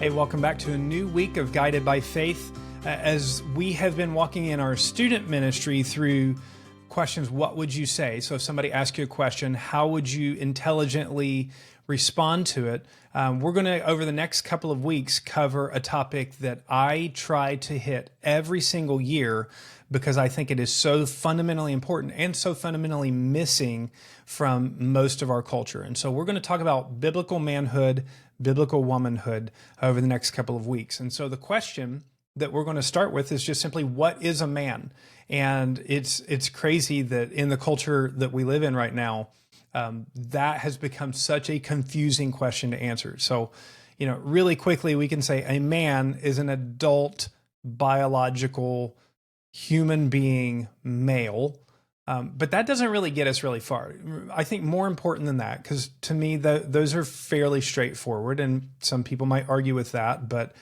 Hey, welcome back to a new week of Guided by Faith. As we have been walking in our student ministry through questions, what would you say? So if somebody asks you a question, how would you intelligently respond to it? We're going to, over the next couple of weeks, cover a topic that I try to hit every single year because I think it is so fundamentally important and so fundamentally missing from most of our culture. And so we're going to talk about biblical manhood, biblical womanhood over the next couple of weeks. And so the question that we're going to start with is just simply, what is a man? And it's crazy that in the culture that we live in right now, that has become such a confusing question to answer. So, really quickly, we can say a man is an adult, biological, human being, male. But that doesn't really get us really far. I think more important than that, because to me, those are fairly straightforward, and some people might argue with that, but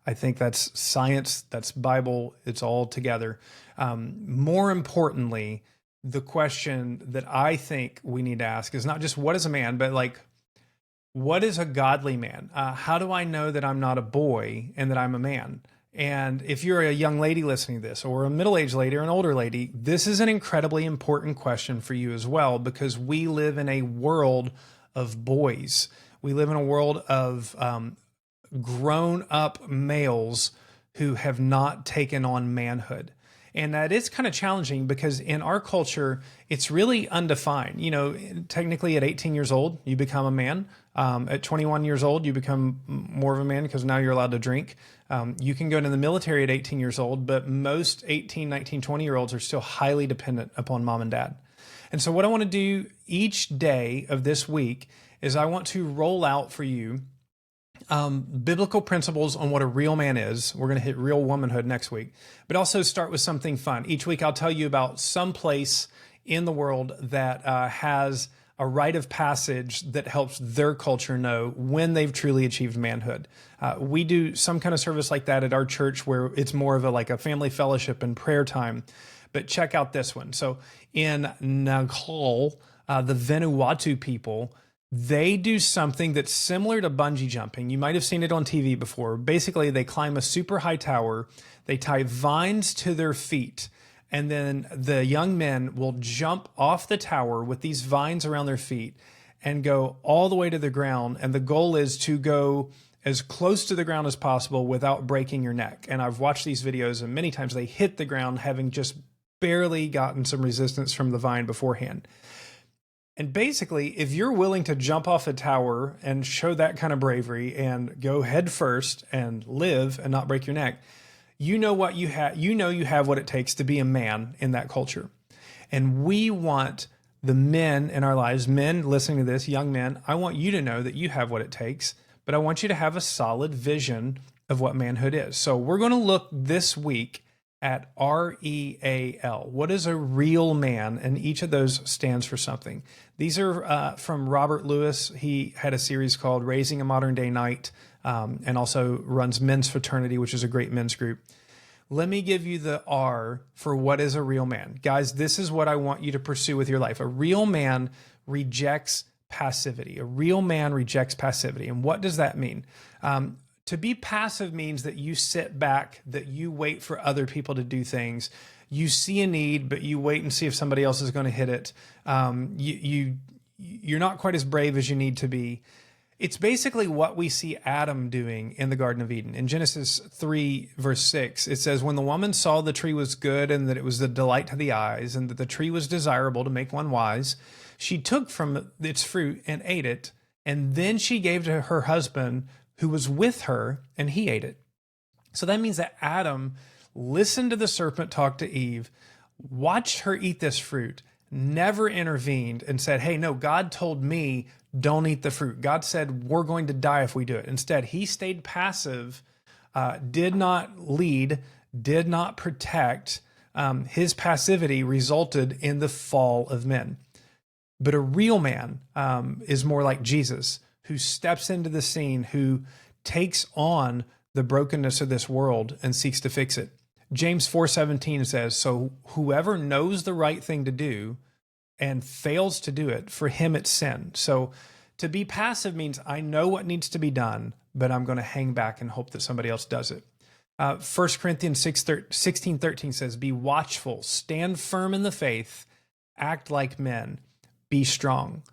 I think that's science, that's Bible, it's all together. More importantly, the question that I think we need to ask is not just what is a man, but like, what is a godly man? How do I know that I'm not a boy and that I'm a man? And if you're a young lady listening to this, or a middle-aged lady or an older lady, this is an incredibly important question for you as well, because we live in a world of boys. We live in a world of grown-up males who have not taken on manhood. And that is kind of challenging because in our culture, it's really undefined. Technically at 18 years old, you become a man. At 21 years old, you become more of a man because now you're allowed to drink. You can go into the military at 18 years old, but most 18, 19, 20-year-olds are still highly dependent upon mom and dad. And so what I want to do each day of this week is I want to roll out for you biblical principles on what a real man is. We're going to hit real womanhood next week, but also start with something fun. Each week I'll tell you about some place in the world that has a rite of passage that helps their culture know when they've truly achieved manhood. We do some kind of service like that at our church where it's more of a family fellowship and prayer time. But check out this one. So in Nepal, the Vanuatu people, they do something that's similar to bungee jumping. You might have seen it on TV before. Basically, they climb a super high tower, they tie vines to their feet, and then the young men will jump off the tower with these vines around their feet and go all the way to the ground. And the goal is to go as close to the ground as possible without breaking your neck. And I've watched these videos, and many times they hit the ground having just barely gotten some resistance from the vine beforehand. And basically, if you're willing to jump off a tower and show that kind of bravery and go head first and live and not break your neck, you know what you have. You know you have what it takes to be a man in that culture. And we want the men in our lives, men listening to this, young men, I want you to know that you have what it takes, but I want you to have a solid vision of what manhood is. So we're going to look this week at R.E.A.L. What is a real man? And each of those stands for something. These are from Robert Lewis. He had a series called Raising a Modern Day Knight, and also runs Men's Fraternity, which is a great men's group. Let me give you the R for what is a real man. Guys, this is what I want you to pursue with your life. A real man rejects passivity. A real man rejects passivity. And what does that mean? To be passive means that you sit back, that you wait for other people to do things. You see a need, but you wait and see if somebody else is going to hit it. You're not quite as brave as you need to be. It's basically what we see Adam doing in the Garden of Eden. In Genesis 3, verse 6, it says, when the woman saw the tree was good and that it was the delight to the eyes and that the tree was desirable to make one wise, she took from its fruit and ate it. And then she gave to her husband who was with her, and he ate it. So that means that Adam listened to the serpent talk to Eve, watched her eat this fruit, never intervened and said, hey, no, God told me don't eat the fruit. God said we're going to die if we do it. Instead, he stayed passive, did not lead, did not protect. His passivity resulted in the fall of men. But a real man is more like Jesus, who steps into the scene, who takes on the brokenness of this world and seeks to fix it. James 4:17 says, so whoever knows the right thing to do and fails to do it, for him it's sin. So To be passive means I know what needs to be done, but I'm going to hang back and hope that somebody else does it. 1 Corinthians 16:13 says, be watchful, stand firm in the faith, act like men, be strong.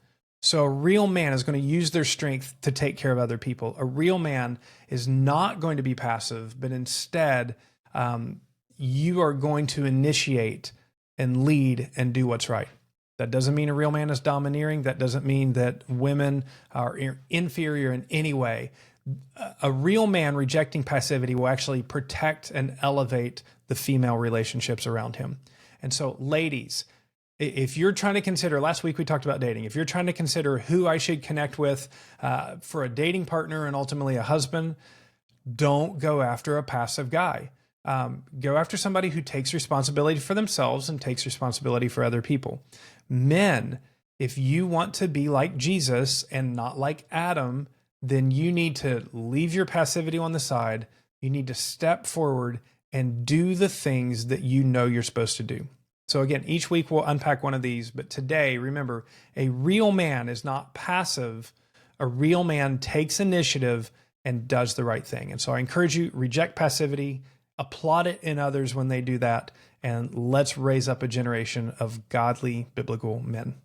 So a real man is going to use their strength to take care of other people. A real man is not going to be passive, but instead, you are going to initiate and lead and do what's right. That doesn't mean a real man is domineering. That doesn't mean that women are inferior in any way. A real man rejecting passivity will actually protect and elevate the female relationships around him. And so, ladies, if you're trying to consider, last week we talked about dating, if you're trying to consider who I should connect with for a dating partner and ultimately a husband, don't go after a passive guy. Go after somebody who takes responsibility for themselves and takes responsibility for other people. Men, if you want to be like Jesus and not like Adam, then you need to leave your passivity on the side. You need to step forward and do the things that you know you're supposed to do. So again, each week we'll unpack one of these, but today, remember, a real man is not passive. A real man takes initiative and does the right thing. And so I encourage you, reject passivity, applaud it in others when they do that, and let's raise up a generation of godly biblical men.